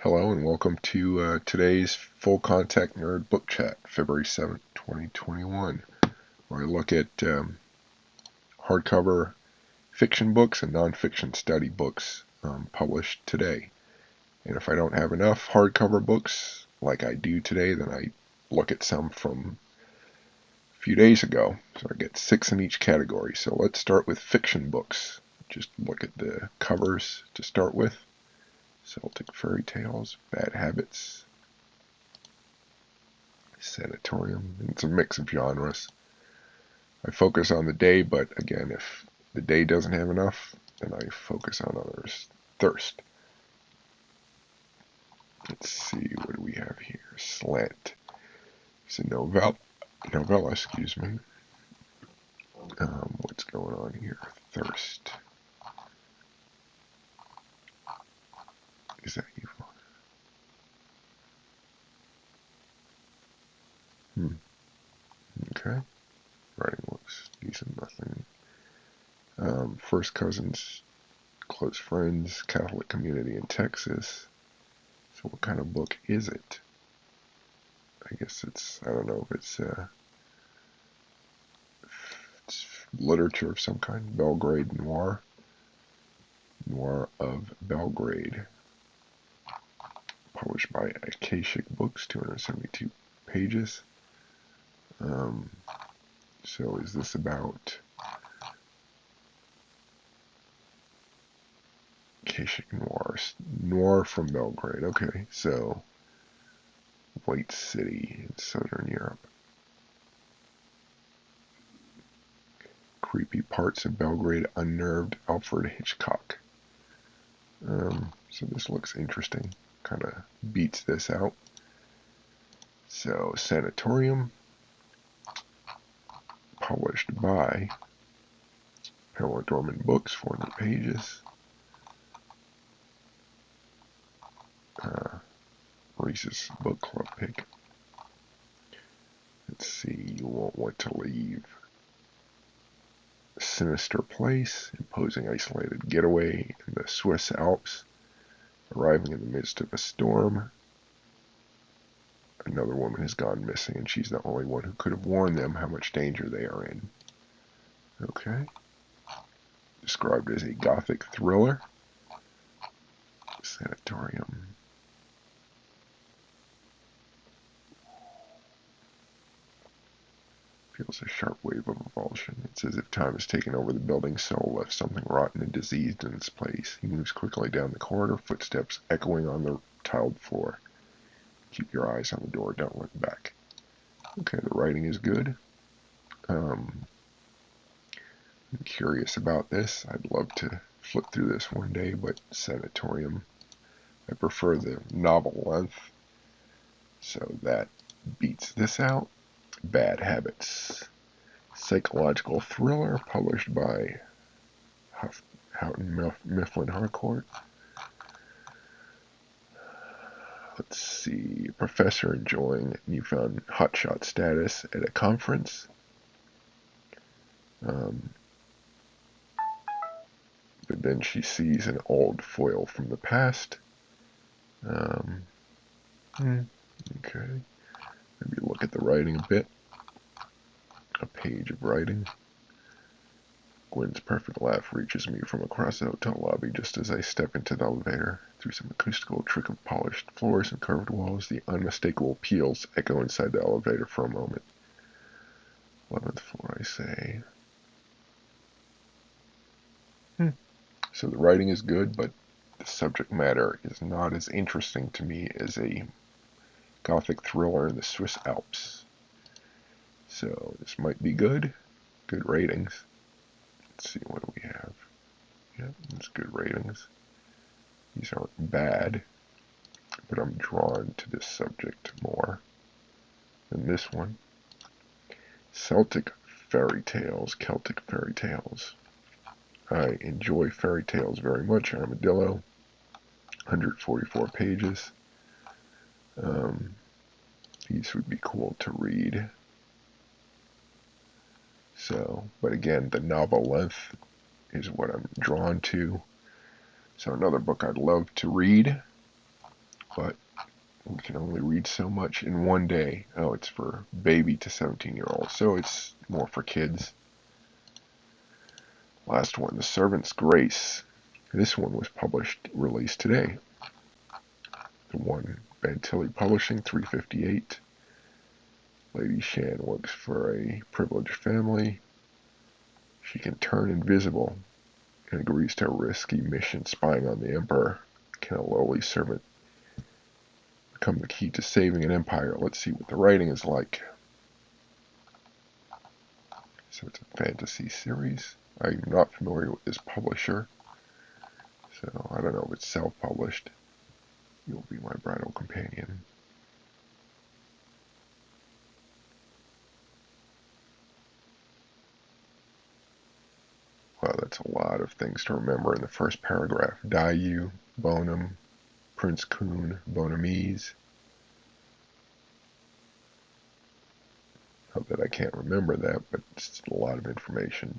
Hello and welcome to today's Full Contact Nerd Book Chat, February 7th, 2021, where I look at hardcover fiction books and nonfiction study books published today. And if I don't have enough hardcover books like I do today, then I look at some from a few days ago. So I get 6 in each category. So let's start with fiction books. Just look at the covers to start with. Celtic Fairy Tales, Bad Habits, Sanatorium. It's a mix of genres. I focus on the day, but again, if the day doesn't have enough, then I focus on others. Thirst. Let's see, what do we have here? Slant. It's a novella, excuse me. What's going on here? Thirst. Is that you? Okay. Writing looks decent. Nothing. First cousins, close friends, Catholic community in Texas. So what kind of book is it? I guess I don't know if it's literature of some kind. Belgrade Noir. Noir of Belgrade. Published by Akashic Books, 272 pages. So is this about Akashic Noir? Noir from Belgrade. Okay, so White City in Southern Europe. Creepy parts of Belgrade unnerved Alfred Hitchcock. So this looks interesting. Kind of beats this out. So Sanatorium, published by Pamela Dorman Books, 400 pages. Reese's Book Club pick. Let's see, You Won't Want to Leave. A sinister place, imposing isolated getaway in the Swiss Alps. Arriving in the midst of a storm, another woman has gone missing, and she's the only one who could have warned them how much danger they are in. Okay. Described as a gothic thriller. Sanatorium. Feels a sharp wave of revulsion. It's as if time has taken over the building's soul, left something rotten and diseased in its place. He moves quickly down the corridor, footsteps echoing on the tiled floor. Keep your eyes on the door, don't look back. Okay, the writing is good. I'm curious about this. I'd love to flip through this one day, but Sanatorium. I prefer the novel length, so that beats this out. Bad Habits. Psychological thriller published by Houghton Mifflin Harcourt. Let's see. Professor enjoying newfound hotshot status at a conference. But then she sees an old foil from the past. Okay. Maybe look at the writing a bit. A page of writing. Gwen's perfect laugh reaches me from across the hotel lobby just as I step into the elevator. Through some acoustical trick of polished floors and curved walls, the unmistakable peals echo inside the elevator for a moment. 11th floor, I say. So the writing is good, but the subject matter is not as interesting to me as a gothic thriller in the Swiss Alps. So this might be good. Good ratings. Let's see, what do we have? Yeah, it's good ratings. These aren't bad, but I'm drawn to this subject more than this one. Celtic Celtic fairy tales. I enjoy fairy tales very much. Armadillo, 144 pages. These would be cool to read. So, but again, the novel length is what I'm drawn to. So another book I'd love to read but we can only read so much in one day. Oh, it's for baby to 17-year-olds, so it's more for kids. Last one, The Servant's Grace. This one was released today. The one, Bantilli Publishing, 358. Lady Shan works for a privileged family. She can turn invisible and agrees to a risky mission spying on the Emperor. Can a lowly servant become the key to saving an empire? Let's see what the writing is like. So it's a fantasy series. I'm not familiar with this publisher, so I don't know if it's self-published. You'll be my bridal companion. Wow, that's a lot of things to remember in the first paragraph. Dayu, Bonum, Prince Kun, Bonamese. Not that I can't remember that, but it's a lot of information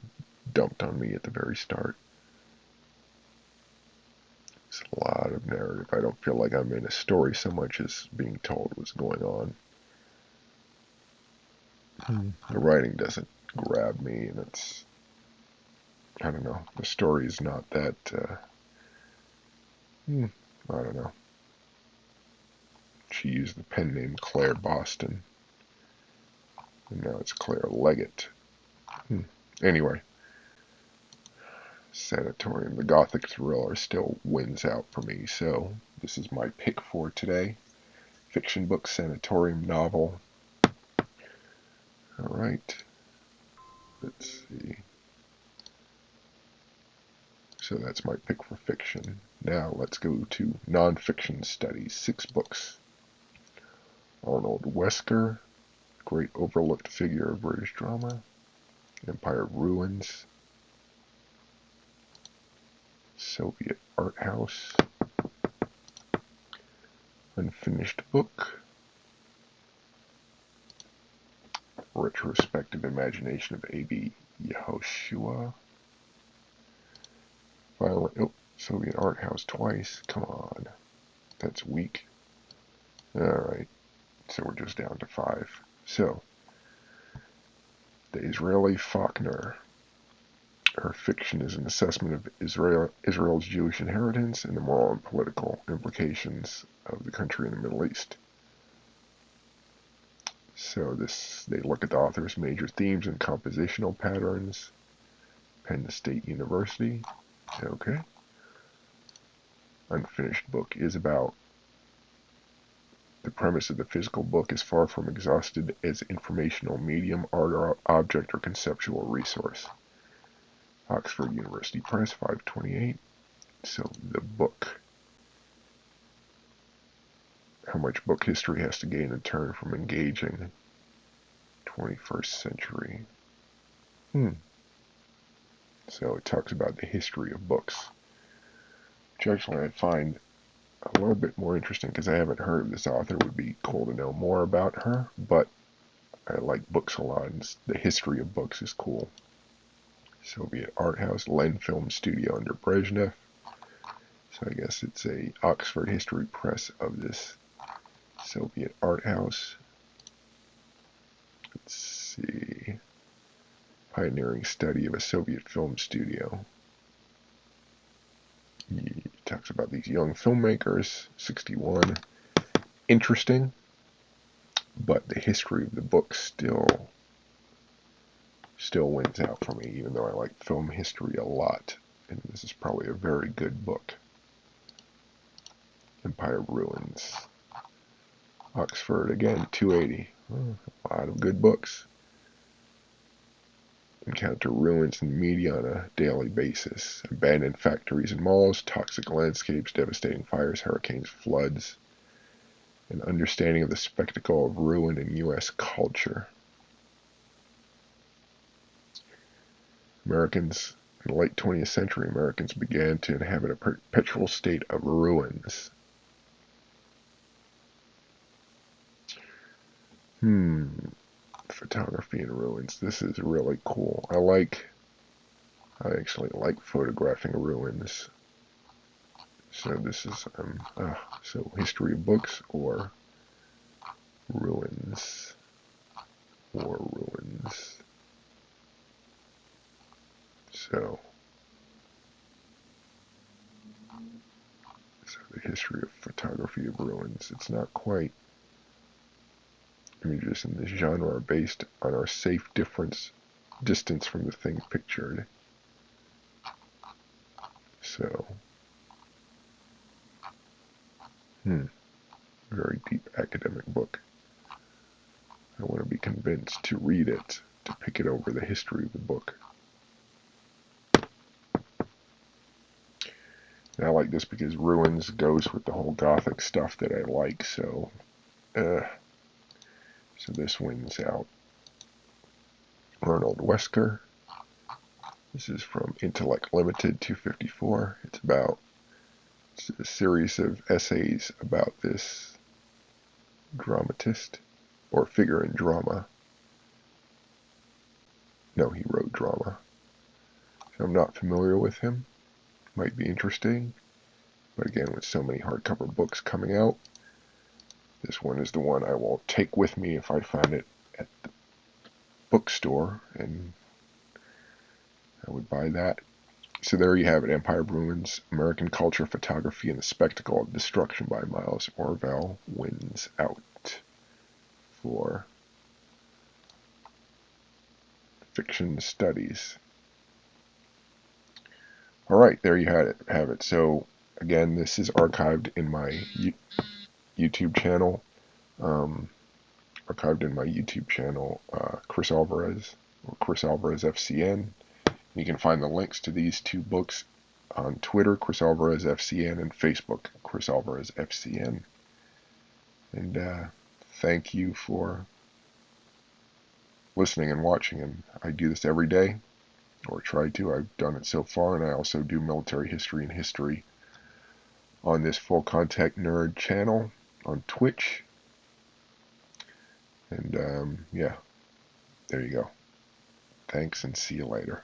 dumped on me at the very start. It's a lot of narrative. I don't feel like I'm in a story so much as being told what's going on. The writing doesn't grab me, and it's, I don't know, the story is not that, I don't know. She used the pen name Claire Boston, and now it's Claire Leggett. Anyway, Sanatorium, the gothic thriller, still wins out for me, so this is my pick for today. Fiction book, Sanatorium novel. Alright, let's see. So that's my pick for fiction. Now let's go to non-fiction studies. 6 books. Arnold Wesker, great overlooked figure of British drama. Empire Ruins. Soviet Art House. Unfinished book. Retrospective Imagination of A.B. Yehoshua. Finally, Soviet Art House twice. Come on. That's weak. Alright, so we're just down to 5. So, the Israeli Faulkner. Her fiction is an assessment of Israel's Jewish inheritance and the moral and political implications of the country in the Middle East. So they look at the author's major themes and compositional patterns. Penn State University. Okay. Unfinished book is about the premise of the physical book is far from exhausted as informational medium, art or object or conceptual resource. Oxford University Press, 528. So the book. How much book history has to gain a turn from engaging 21st century. So it talks about the history of books, which actually I find a little bit more interesting because I haven't heard of this author. It would be cool to know more about her, but I like books a lot, and the history of books is cool. Soviet Art House, Len Film Studio under Brezhnev. So I guess it's a Oxford History Press of this Soviet Art House. Let's see. Pioneering study of a Soviet film studio. He talks about these young filmmakers, 61. Interesting, but the history of the book still wins out for me, even though I like film history a lot. And this is probably a very good book. Empire Ruins. Oxford, again, 280. A lot of good books. Encounter ruins in the media on a daily basis. Abandoned factories and malls, toxic landscapes, devastating fires, hurricanes, floods. An understanding of the spectacle of ruin in U.S. culture. Americans, in the late 20th century, Americans began to inhabit a perpetual state of ruins. Photography in ruins. This is really cool. I actually like photographing ruins. So this is so history of books or ruins or ruins. So the history of photography of ruins. It's not quite. Images in this genre are based on our safe distance from the thing pictured. So, very deep academic book. I want to be convinced to read it, to pick it over the history of the book. And I like this because ruins goes with the whole gothic stuff that I like, so this wins out. Arnold Wesker. This is from Intellect Limited 254. It's a series of essays about this dramatist, or figure in drama. No, he wrote drama. So I'm not familiar with him. Might be interesting. But again, with so many hardcover books coming out, this one is the one I will take with me if I find it at the bookstore, and I would buy that. So there you have it, Empire of Ruins, American Culture, Photography, and the Spectacle of Destruction by Miles Orwell wins out for fiction studies. All right, there you have it. So again, this is archived in my YouTube channel. Chris Alvarez, or Chris Alvarez FCN. You can find the links to these two books on Twitter, Chris Alvarez FCN, and Facebook, Chris Alvarez FCN. And thank you for listening and watching. And I do this every day, or try to. I've done it so far, and I also do military history and history on this Full Contact Nerd channel on Twitch. And yeah, there you go. Thanks, and see you later.